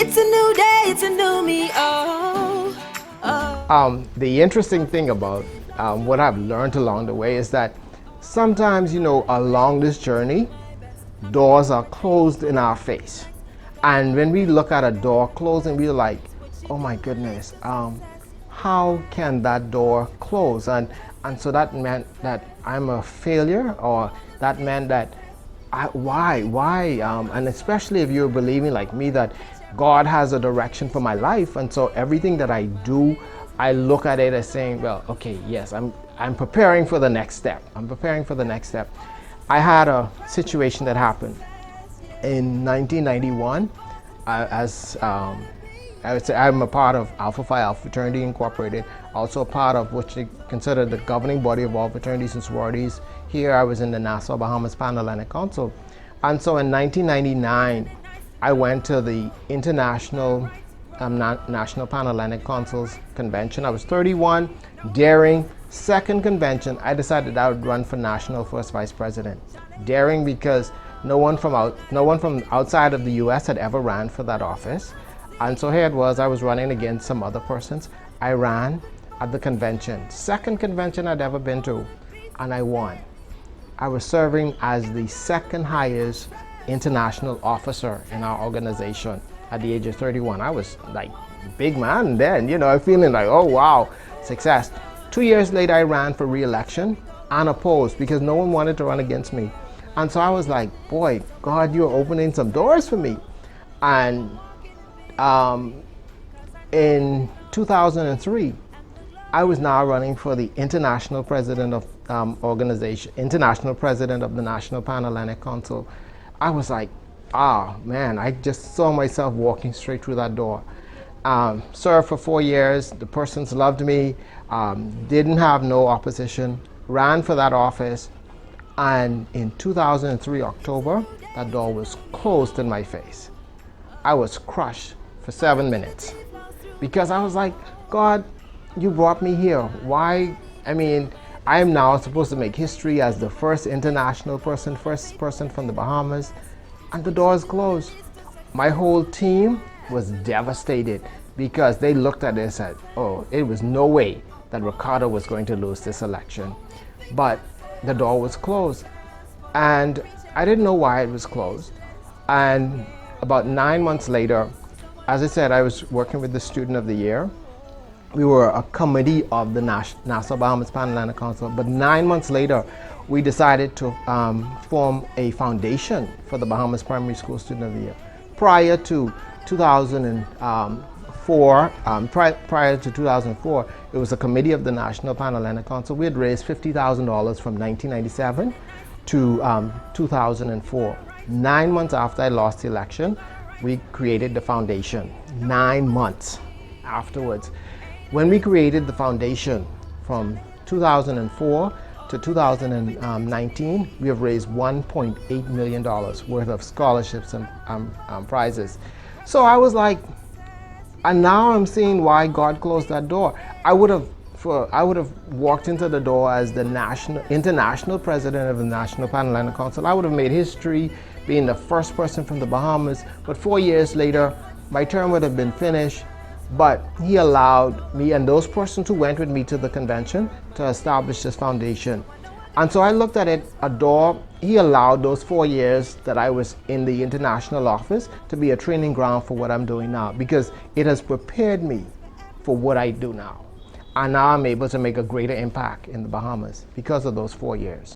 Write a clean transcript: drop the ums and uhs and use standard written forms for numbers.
It's a new day, it's a new me, oh, oh. The interesting thing about what I've learned along the way is that sometimes, along this journey, doors are closed in our face. And when we look at a door closing, we're like, oh my goodness, how can that door close? And so that meant that I'm a failure, or that meant that why? And especially if you're believing like me that God has a direction for my life, and so everything that I do, I look at it as saying, well, okay, yes, I'm preparing for the next step. I'm preparing for the next step. I had a situation that happened in 1991. I would say I'm a part of Alpha Phi Alpha Fraternity Incorporated, also a part of what you consider the governing body of all fraternities and sororities. Here I was in the Nassau Bahamas Pan-Atlantic Council. And so in 1999, I went to the International National Pan-Atlantic Council's convention. I was 31. Daring, second convention, I decided I would run for national first vice president. Daring because no one from outside of the US had ever ran for that office. And so here it was, I was running against some other persons. I ran at the convention, second convention I'd ever been to, and I won. I was serving as the second highest international officer in our organization at the age of 31. I was like big man then, feeling like, oh wow, success. 2 years later, I ran for re-election unopposed because no one wanted to run against me. And so I was like, boy, God, you're opening some doors for me. And in 2003, I was now running for the international president of international president of the National Pan-Atlantic Council. I was like, man, I just saw myself walking straight through that door. Served for 4 years, the persons loved me, didn't have no opposition, ran for that office, and in 2003 October, that door was closed in my face. I was crushed for 7 minutes because I was like, God, you brought me here. Why? I mean, I am now supposed to make history as the first international person, first person from the Bahamas, and the door is closed. My whole team was devastated because they looked at it and said, oh, it was no way that Ricardo was going to lose this election. But the door was closed, and I didn't know why it was closed. And about 9 months later, as I said, I was working with the Student of the Year. We were a committee of the Nassau Bahamas Pan-Atlantic Council, but 9 months later, we decided to form a foundation for the Bahamas Primary School Student of the Year. Prior to 2004, it was a committee of the National Pan-Atlantic Council. We had raised $50,000 from 1997 to 2004. 9 months after I lost the election, we created the foundation. 9 months afterwards. When we created the foundation from 2004 to 2019, we have raised $1.8 million worth of scholarships and prizes. So I was like, and now I'm seeing why God closed that door. I would have walked into the door as the international president of the National Pan-Atlantic Council. I would have made history being the first person from the Bahamas, but 4 years later, my term would have been finished. But he allowed me and those persons who went with me to the convention to establish this foundation. And so I looked at it, a door. He allowed those 4 years that I was in the international office to be a training ground for what I'm doing now, because it has prepared me for what I do now. And now I'm able to make a greater impact in the Bahamas because of those 4 years.